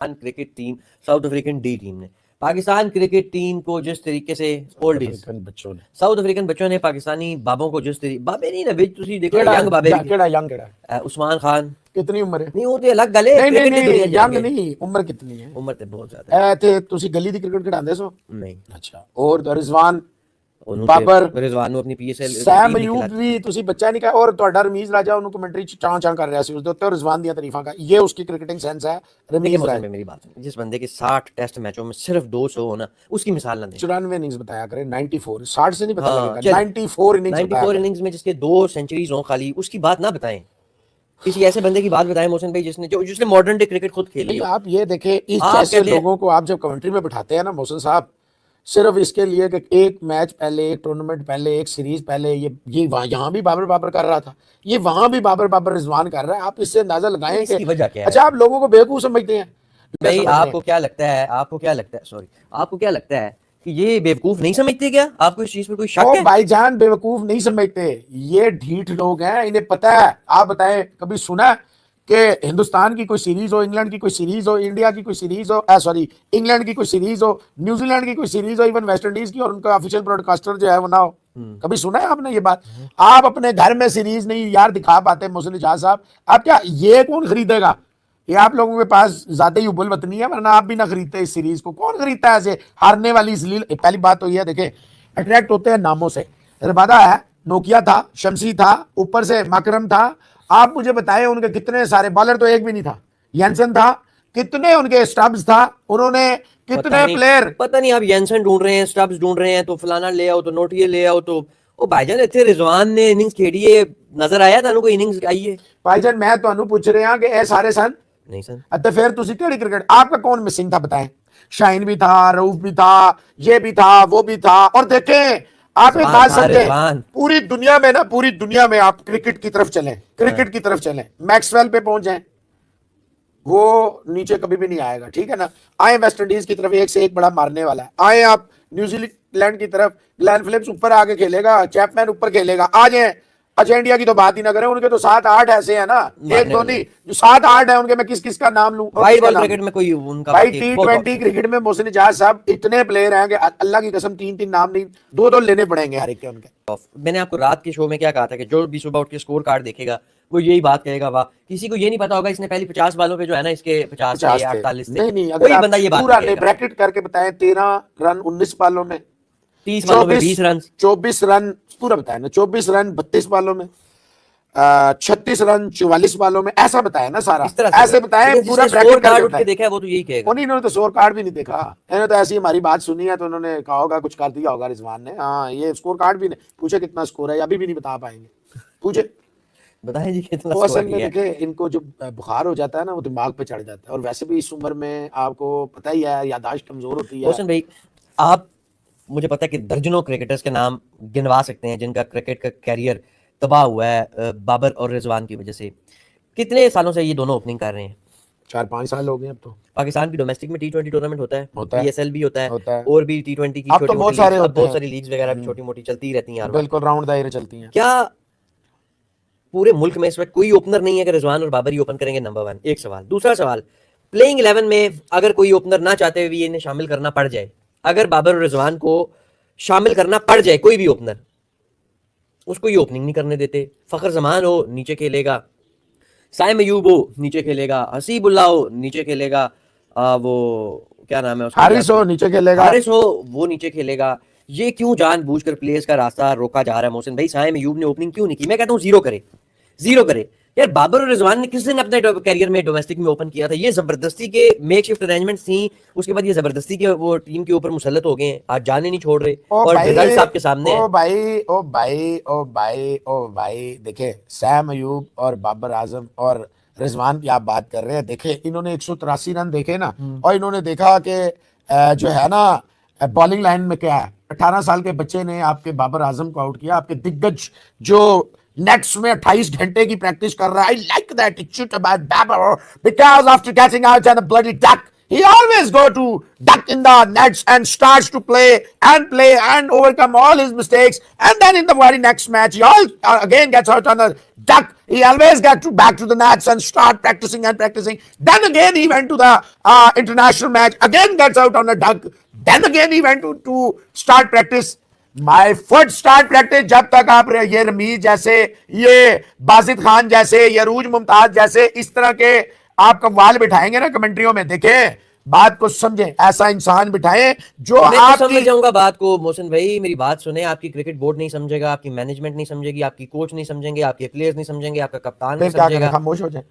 Cricket team, south African D team ने Pakistan cricket team को जिस तरीके से ओल्ड एज साउथ अफ्रीकन बच्चों ने पाकिस्तानी बाबों को जिस तरीके बाबे नहीं ना विच ਤੁਸੀਂ ਦੇਖੋ ਯੰਗ ਬਾਬੇ ਕਿਹੜਾ ਯੰਗ ਕਿਹੜਾ उस्मान खान कितनी उम्र है नहीं वो तो अलग गल है नहीं नहीं यंग नहीं उम्र कितनी है उम्र तो बहुत ज्यादा है ਤੇ ਤੁਸੀਂ ਗਲੀ ਦੀ ਕ੍ਰਿਕਟ ਖਿਡਾਉਂਦੇ ਸੋ नहीं ਅੱਛਾ ਔਰ ਰਿਜ਼ਵਾਨ बाबर रिजवान ਨੂੰ ਆਪਣੀ ਪੀਐਸਐਲ ਸੈਮ ਅਯੂਬ ਵੀ ਤੁਸੀਂ ਬੱਚਾ ਨਹੀਂ ਕਹਾ ਔਰ ਤੁਹਾਡਾ ਰਮੀਜ਼ ਰਾਜਾ ਉਹਨੂੰ ਕਮੈਂਟਰੀ ਚ ਚਾਂ ਕਰ ਰਿਹਾ ਸੀ ਉਸ ਦੇ ਉੱਤੇ ਰਿਜ਼ਵਾਨ ਦੀਆਂ ਤਾਰੀਫਾਂ का ये उसकी क्रिकेटिंग सेंस है रमीज राजा मेरी बात सुन जिस बंदे के 60 टेस्ट मैचों में सिर्फ 200 होना उसकी मिसाल ना दे 94 इनिंग्स बताया करें 94 60 से नहीं पता लगेगा 94 इनिंग्स में जिसके 2 सेंचुरीज हो खाली उसकी बात ना बताएं किसी ऐसे बंदे की बात बताएं मोहसिन भाई जिसने मॉडर्न डे क्रिकेट खुद खेली आप ये देखें इस जैसे लोगों को आप जब कमेंट्री में बिठाते हैं ना मोहसिन साहब सिर्फ इसके लिए कि एक मैच पहले एक टूर्नामेंट पहले एक सीरीज पहले ये यहाँ भी बाबर कर रहा था ये वहां भी बाबर रिजवान कर रहा है आप इससे अंदाजा लगाएं कि वजह क्या है? अच्छा आप लोगों को बेवकूफ समझते हैं भाई आपको क्या लगता है कि ये बेवकूफ नहीं समझते क्या आपको इस चीज पर कोई शक है? भाईजान बेवकूफ नहीं समझते ये ढीठ लोग हैं इन्हें पता है आप बताएं कभी सुना कि हिंदुस्तान की कोई सीरीज हो इंग्लैंड की कोई सीरीज हो इंडिया की कोई सीरीज हो सॉरी इंग्लैंड की कोई सीरीज हो न्यूजीलैंड की कोई सीरीज हो इवन वेस्ट इंडीज की और उनका ऑफिशियल ब्रॉडकास्टर जो है वो ना हो कभी सुना है आपने ये बात आप अपने घर में सीरीज नहीं यार दिखा पाते मोहसिन इजाज साहब आप क्या ये कौन खरीदेगा ये आप लोगों के पास ज्यादा ही उबल वतनी है वरना आप भी ना खरीदते इस सीरीज को कौन खरीदता है ऐसे हारने वाली इसलिए पहली बात तो ये देखे अट्रैक्ट होते हैं नामों से रबादा है नोकिया था शमसी था ऊपर से माकरम था आप मुझे बताएं उनके कितने सारे बॉलर तो एक भी नहीं था येंसन था कितने उनके स्टब्स था उन्होंने कितने प्लेयर पता नहीं आप येंसन ढूंढ रहे हैं स्टब्स ढूंढ रहे हैं तो फलाना ले आओ तो नोटिये ले आओ तो ओ भाईजान इतने रिजवान ने इनिंग्स खेड़ी है नजर आया था कोई इनिंग्स आई है भाईजान मैं ਤੁਹਾਨੂੰ ਪੁੱਛ ਰਿਹਾ कि ए सारे सन नहीं सन तो फिर ਤੁਸੀਂ ਕਿਹੜੀ क्रिकेट आपका कौन मिसिंग था बताएं शाहीन भी था रऊफ भी था ये भी था वो भी था और देखें आप एक बात समझें पूरी दुनिया में आप क्रिकेट की तरफ चलें मैक्सवेल पे पहुंच जाएं वो नीचे कभी भी नहीं आएगा ठीक है ना आए वेस्ट इंडीज की तरफ एक से एक बड़ा मारने वाला है आए आप न्यूजीलैंड की तरफ ग्लेन फिलिप्स ऊपर आके खेलेगा चैपमैन ऊपर खेलेगा आ जाए अच्छा इंडिया की तो बात ही ना करें उनके तो 7-8 ऐसे हैं ना एक दो नहीं जो 7-8 है उनके मैं किस का नाम लूं क्रिकेट में कोई उनका भाई T20 क्रिकेट में मोहसिन इजाज साहब इतने प्लेयर हैं कि अल्लाह की कसम 3 नाम नहीं 2 लेने पड़ेंगे हर एक के उनके मैंने आपको रात के शो में क्या कहा था कि जो भी सुबह उठ के स्कोर कार्ड देखेगा वो यही बात कहेगा वाह किसी को ये नहीं पता होगा इसने पहले 50 बालों पे जो है ना इसके 50 या 48 नहीं कोई बंदा ये बात पूरा ब्रैकेट करके बताएं 13 रन 19 बालों में 30 बालों में 20 रन 24 रन पूरा बताया ना 24 रन 32 बालों में 36 रन 44 बालों में ऐसा बताया ना सारा ऐसे बताया पूरा ब्रैकेट करके देखा है वो तो यही कहेगा उन्होंने तो स्कोर कार्ड भी नहीं देखा इन्होंने तो ऐसी हमारी बात सुनी है तो उन्होंने कहा होगा कुछ कर दिया होगा रिजवान ने हाँ ये स्कोर कार्ड भी नहीं पूछे कितना स्कोर है अभी भी नहीं बता पाएंगे पूछे बताएं जी कितना वो असल में देखे इनको जो बुखार हो जाता है ना वो दिमाग पे चढ़ जाता है और वैसे भी इस उम्र में आपको पता ही है याददाश्त कमजोर होती है रोशन भाई आप मुझे पता है कि दर्जनों क्रिकेटर्स के नाम गिनवा सकते हैं जिनका क्रिकेट का कैरियर तबाह हुआ है बाबर और रिजवान की वजह से कितने सालों से ये दोनों ओपनिंग कर रहे हैं 4-5 साल हो गए अब तो पाकिस्तान की डोमेस्टिक में T20 टूर्नामेंट होता है पीएसएल भी होता है और भी T20 की छोटी बहुत सारी लीग्स वगैरह भी छोटी मोटी चलती रहती हैं बिल्कुल राउंड दायरे चलती हैं क्या पूरे मुल्क में इस वक्त कोई ओपनर नहीं है कि रिजवान और बाबर ही ओपन करेंगे नंबर 1 एक सवाल दूसरा सवाल प्लेइंग 11 में अगर कोई ओपनर ना चाहते हुए इन्हें शामिल करना पड़ जाए अगर बाबर और रिजवान को शामिल करना पड़ जाए कोई भी ओपनर उसको ये ओपनिंग नहीं करने देते फखर जमान हो नीचे खेलेगा साइम अयूब हो नीचे खेलेगा हसीबुल्लाह हो नीचे खेलेगा वो क्या नाम है उसका हारिस हो वो नीचे खेलेगा ये क्यों जानबूझकर प्लेयर्स का रास्ता रोका जा रहा है मोहसिन भाई साइम अयूब ने ओपनिंग क्यों नहीं की मैं कहता हूँ जीरो करे यार बाबर और रिजवान ने किस दिन अपने कैरियर में डोमेस्टिक में ओपन किया था ये जबरदस्ती के मेकशिफ्ट अरेंजमेंट्स थी उसके बाद ये जबरदस्ती के वो टीम के ऊपर मुसल्लत हो गए आज जाने नहीं छोड़ रहे और रिजल्ट्स आपके सामने ओ भाई देखे सैम अयूब और बाबर आजम और रिजवान की आप बात कर रहे हैं देखे इन्होंने 183 रन देखे ना और इन्होंने देखा कि जो है ना बॉलिंग लाइन में क्या है 18 साल के बच्चे ने आपके बाबर आजम को आउट किया आपके दिग्गज जो नेट्स में 28 घंटे की प्रैक्टिस कर रहा है I like that it should about Babar because after catching out and the bloody duck He always go to duck in the nets and starts to play and overcome all his mistakes. And then in the very next match, he all again gets out on the duck. He always got to back to the nets and start practicing and practicing. Then again he went to the international match. Again gets out on a duck. Then again he went to start practice. My foot start practice जब तक आप ये रमीज जैसे, ये बाजिद खान जैसे, ये रूज मुमताज जैसे इस तरह के आप कव्वाल बिठाएंगे ना कमेंट्रियों में, देखें बात को समझें, ऐसा इंसान बिठाएं जो मैं तो आपकी समझ जाऊंगा बात को। मोहसिन भाई मेरी बात सुने, आपकी क्रिकेट बोर्ड नहीं समझेगा, आपकी मैनेजमेंट नहीं समझेगी, आपकी कोच नहीं समझेंगे, आपके प्लेयर्स नहीं समझेंगे, आपका कप्तान नहीं क्या करें, समझेगा। खामोश हो जाए।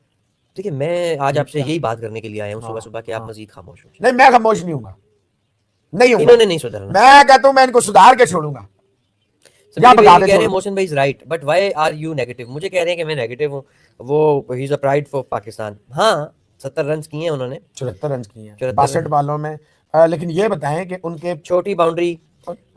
ठीक है, मैं आज आपसे यही बात करने के लिए आया हूँ सुबह सुबह कि आप मजीद खामोश हो। नहीं, मैं खामोश नहीं होऊंगा, नहीं होऊंगा। इन्होंने नहीं सुधरना। मैं कहता हूं मैं इनको सुधार के छोड़ूंगा। या कह रहे हैं मोहसिन भाई is right, but why are you negative? मुझे कह रहे हैं कि मैं नेगेटिव हूँ। वो ही is a pride for Pakistan. हाँ 70 रन किए हैं उन्होंने, 74 रन किए हैं 62 बॉलों में। लेकिन ये बताएं कि उनके छोटी बाउंड्री,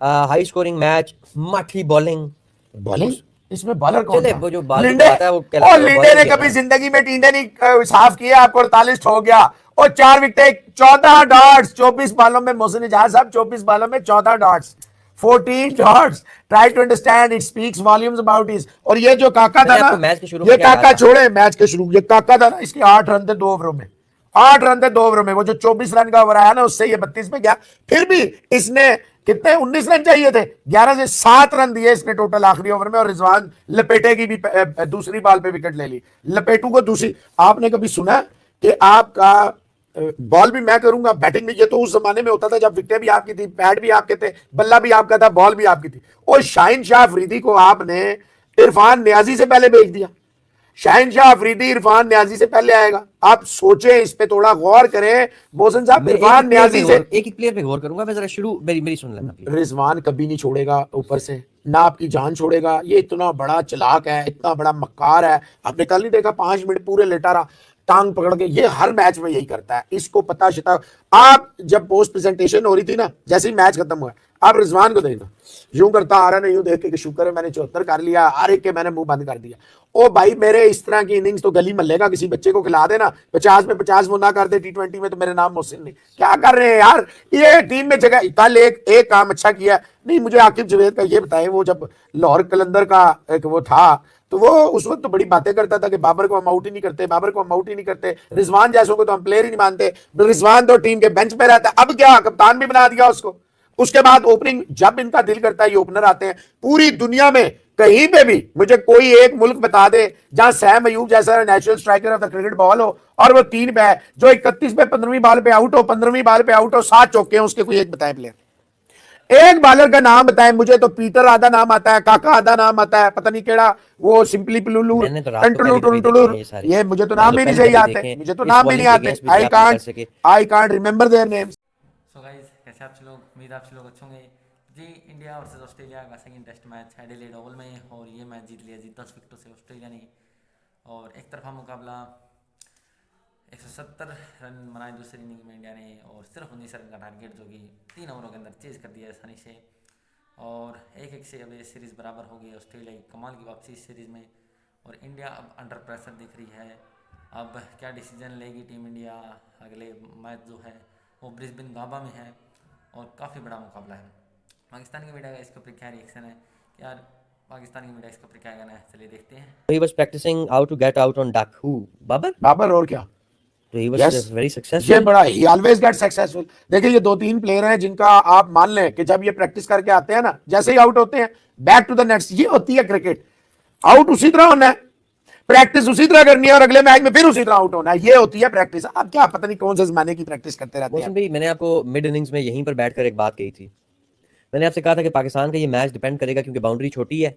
हाई स्कोरिंग मैच, माठी बॉलिंग। बॉलिंग इसमें बॉलर कौन चले था? वो जो बॉलिंग लिंडे, आता है वो और लिंडे ने कभी जिंदगी में टींडे नहीं साफ किया, आपको 48 हो गया और 4 विकेट, 14 डॉट्स 24 बॉलों में। मोहसिन इजाज साहब 24 बॉलों में 14 dots, 14 dots. Try to understand, it speaks volumes about his. और ये जो काका था ना, ये काका छोड़े मैच के शुरू, ये काका था ना, इसके 8 रन थे 2 ओवरों में, 8 रन थे 2 ओवरों में। वो जो 24 रन का ओवर आया ना, उससे ये 32 में गया। फिर भी इसने कितने 19 रन चाहिए थे, 11 से 7 रन दिए इसने टोटल आखिरी ओवर में। और रिजवान लपेटे की भी दूसरी बॉल पे विकेट ले ली। लपेटू को दूसरी, आपने कभी सुना कि आपका बॉल भी मैं करूंगा बैटिंग में? ये तो उस जमाने में होता था जब विकेट भी आपकी थी, पैड भी आपके थे, बल्ला भी आपका था, बॉल भी आपकी थी। और शाहिन शाह अफरीदी को आपने इरफान नियाजी से पहले भेज दिया। शाहिन शाह अफरीदी इरफान नियाजी से पहले आएगा। आप सोचें, इस पे थोड़ा गौर करें मोहसिन साहब। इरफान नियाजी से एक एक प्लेयर पे गौर करूंगा मैं, जरा शुरू मेरी सुन लेना। रिजवान कभी नहीं छोड़ेगा ऊपर से, ना आपकी जान छोड़ेगा। ये इतना बड़ा चालाक है, इतना बड़ा मक्कार है। आपने कल नहीं देखा 5 मिनट पूरे लेटा रहा टांग पकड़ के? ये हर मैच में यही करता है, इसको पता शता। आप जब पोस्ट प्रेजेंटेशन हो रही थी ना, जैसे ही मैच खत्म हुआ, आप रिजवान को देखना, यूं करता आ रहा ना, यूं देख के कि शुक्र है मैंने 74 कर लिया, हर एक के मैंने मुंह बंद कर दिया। ओ भाई, मेरे इस तरह की इनिंग्स तो गली मल्ले का किसी बच्चे को खिला देना। 50 में 50 वो ना कर दे T20 में, तो मेरे नाम मोहसिन नहीं। क्या कर रहे हैं यार, ये टीम में जगह। कल एक काम अच्छा किया नहीं, मुझे आकिब जवेद का ये बताएं, वो जब लाहौर कलंदर का एक वो था, तो वो उस वक्त तो बड़ी बातें करता था कि बाबर को हम आउट ही नहीं करते, बाबर को हम आउट ही नहीं करते, रिजवान जैसों को तो हम प्लेयर ही नहीं मानते। रिजवान तो टीम के बेंच पे रहता है, अब क्या कप्तान भी बना दिया उसको। उसके बाद ओपनिंग, जब इनका दिल करता है ये ओपनर आते हैं। पूरी दुनिया में कहीं पे भी मुझे कोई एक मुल्क बता दे जहां सैम अयूब जैसा national striker of the cricket ball हो और वो 3 पे है, जो 31 पे 15वीं बॉल पे आउट हो, 15वीं बॉल पे आउट हो, 7 चौके हैं उसके, कोई एक बताए प्लेयर, एक बॉलर का नाम बताएं मुझे। तो पीटर आधा नाम आता है, काका आधा नाम आता है, पता नहीं केड़ा वो सिंपली प्लुलू टंटुलू, ये मुझे तो नाम भी नहीं सही आते, मुझे तो नाम भी नहीं आते। I can't remember their names. So guys, कैसे आप लोग? उम्मीद आप लोग अच्छे होंगे जी। इंडिया वर्सेस ऑस्ट्रेलिया का second test match Adelaide Oval में, और ये मैच जीत लिया जी 10 विकेटों से ऑस्ट्रेलिया ने। और एक तरफा मुकाबला 170 रन बनाए दूसरी इनिंग में इंडिया ने, और सिर्फ 19 रन का टारगेट जो कि 3 ओवरों के अंदर चेज कर दिया आसानी से। और 1-1 से अब ये सीरीज़ बराबर हो गई। ऑस्ट्रेलिया की कमाल की वापसी इस सीरीज़ में, और इंडिया अब अंडर प्रेशर दिख रही है। अब क्या डिसीजन लेगी टीम इंडिया? अगले मैच जो है वो ब्रिस्बेन गाबा में है, और काफ़ी बड़ा मुकाबला है। पाकिस्तान की मीडिया का इसके ऊपर क्या रिएक्शन है? यार पाकिस्तान की मीडिया इसके ऊपर क्या कहना है, चलिए देखते हैं। He was practicing how to get out on duck. Who? Babar और क्या? So he was Yes. very successful. ये बड़ा ही ऑलवेज गेट सक्सेसफुल। देखिए ये 2-3 प्लेयर हैं जिनका आप मान लें कि जब ये प्रैक्टिस करके आते हैं ना, जैसे ही आउट होते हैं बैक टू द नेट्स। ये होती है क्रिकेट, आउट उसी तरह होना है, प्रैक्टिस उसी तरह करनी है, और अगले मैच में फिर उसी तरह आउट होना है। ये होती है प्रैक्टिस। आप क्या पता नहीं कौन से जमाने की प्रैक्टिस करते रहते हैं। मोहसिन भाई, मैंने आपको मिड इनिंग्स में यहीं पर बैठकर एक बात कही थी। मैंने आपसे कहा था कि पाकिस्तान का ये मैच डिपेंड करेगा, क्योंकि बाउंड्री छोटी है,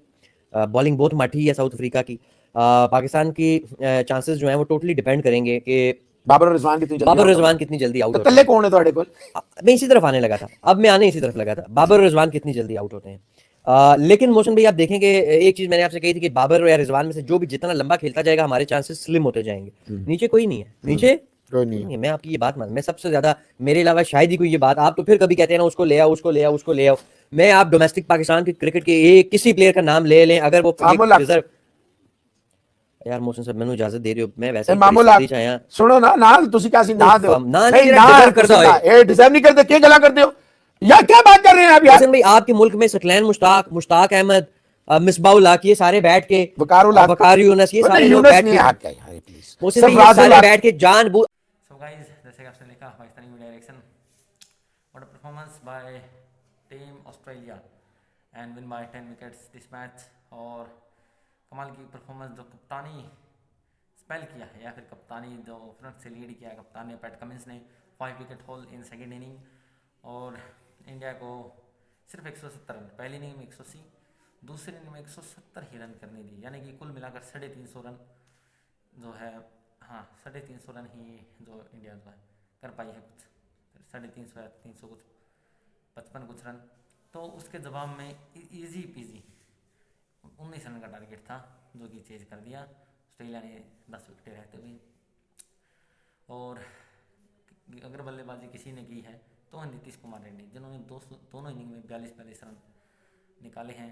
बॉलिंग बहुत माठी है साउथ अफ्रीका की। पाकिस्तान की चांसेस जो हैं वो टोटली डिपेंड करेंगे कि बाबर रिजवान कितनी जल्दी आउट होते हैं। तल्ले कौन है ਤੁਹਾਡੇ ਕੋਲ? मैं इसी तरफ आने लगा था, अब मैं आने इसी तरफ लगा था। बाबर और रिजवान कितनी जल्दी आउट होते हैं। लेकिन मोहसिन भाई आप देखेंगे, एक चीज मैंने आपसे कही थी कि बाबर या रिजवान में से जो भी जितना लंबा खेलता जाएगा हमारे चांसेस स्लिम होते जाएंगे। नीचे कोई नहीं है, नीचे कोई नहीं है। मैं आपकी ये बात मान, मैं सबसे ज्यादा, मेरे अलावा शायद ही कोई ये बात, आप तो फिर कभी कहते हैं ना उसको ले आओ, उसको ले आओ, उसको ले आओ। मैं आप डोमेस्टिक पाकिस्तान के क्रिकेट के एक किसी प्लेयर का नाम ले लें, अगर वो रिजर्व यार मोहसिन साहब ਮੈਨੂੰ ਇਜਾਜ਼ਤ ਦੇ ਦਿਓ ਮੈਂ ਵੈਸੇ ਇਹ ਹੀ ਮਾਮੂਲ परिस्थिति ਚ आया ਸੁਣੋ ਨਾ ਨਾਲ ਤੁਸੀਂ ਕਿਆ ਸੀ ਨਾ ਦਿਓ ना नहीं, नहीं ना डिजर्व करता ਤੁਸੀਂ है ना, ये डिजर्व नहीं करते क्या गला करते हो यार क्या बात कर रहे हैं आप यार हसन भाई आपके मुल्क में सकलैन मुश्ताक अहमद मिसबाउल हक ये सारे बैठ के वकारुल हक। वकार यूनस ये सारे लोग यूनुस बैठ नहीं के है हक है यार प्लीज मोहसिन भाई ये सरफराजुल सारे हक। बैठ के जान बूझ सो गाइस जैसे कि आपने लिखा Pakistani media direction what a performance by team Australia and win bye 10 wickets this match. और कमाल की परफॉर्मेंस जो कप्तानी स्पेल किया है या फिर कप्तानी जो फ्रंट से लीड किया कप्तान ने पैट कमिंस ने 5 wicket haul in second inning और इंडिया को सिर्फ 170 रन पहली इनिंग में 180 दूसरी इनिंग में 170 ही रन करने दी यानी कि कुल मिलाकर 350 रन जो है हाँ 350 रन ही जो इंडिया जो है कर पाई है कुछ 350 या 300 कुछ 55 कुछ रन। तो उसके जवाब में इजी पीजी 19 रन का टारगेट था जो कि चेज कर दिया ऑस्ट्रेलिया ने 10 विकेटें रहते हुए। और अगर बल्लेबाजी किसी ने की है तो नीतीश कुमार रेड्डी जिन्होंने दोनों इनिंग में 42 रन निकाले हैं।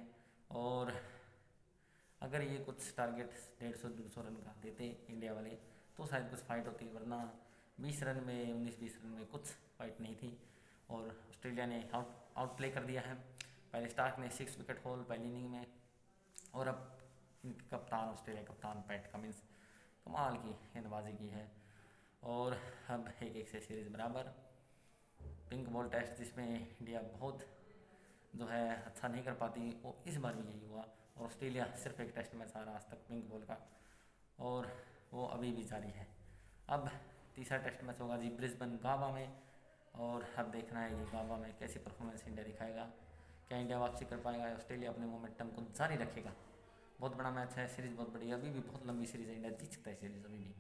और अगर ये कुछ टारगेट 150-200 रन का देते इंडिया वाले तो शायद कुछ फाइट होती वरना 20 रन में 19-20 रन में कुछ फाइट नहीं थी और ऑस्ट्रेलिया ने आउट प्ले कर दिया है। पहले स्टार्क ने 6 विकेट होल पहली इनिंग में और अब इनके कप्तान ऑस्ट्रेलिया कप्तान पैट कमिंस कमाल की गेंदबाजी की है। और अब 1-1 से सीरीज़ बराबर। पिंक बॉल टेस्ट जिसमें इंडिया बहुत जो है अच्छा नहीं कर पाती वो इस बार भी यही हुआ और ऑस्ट्रेलिया सिर्फ एक टेस्ट मैच हारा आज तक पिंक बॉल का और वो अभी भी जारी है। अब तीसरा टेस्ट मैच होगा जी ब्रिस्बेन गावा में और अब देखना है ये गावा में कैसी परफॉर्मेंस इंडिया दिखाएगा। क्या इंडिया वापसी कर पाएगा ऑस्ट्रेलिया अपने मोमेंटम को जारी रखेगा। बहुत बड़ा मैच है सीरीज़ बहुत बड़ी अभी भी बहुत लंबी सीरीज़ है इंडिया जीत सकता है सीरीज़ अभी भी।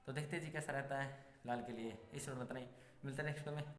तो देखते जी कैसा रहता है। फिलहाल के लिए इस वीडियो में इतना ही मिलते हैं नेक्स्ट वीडियो में।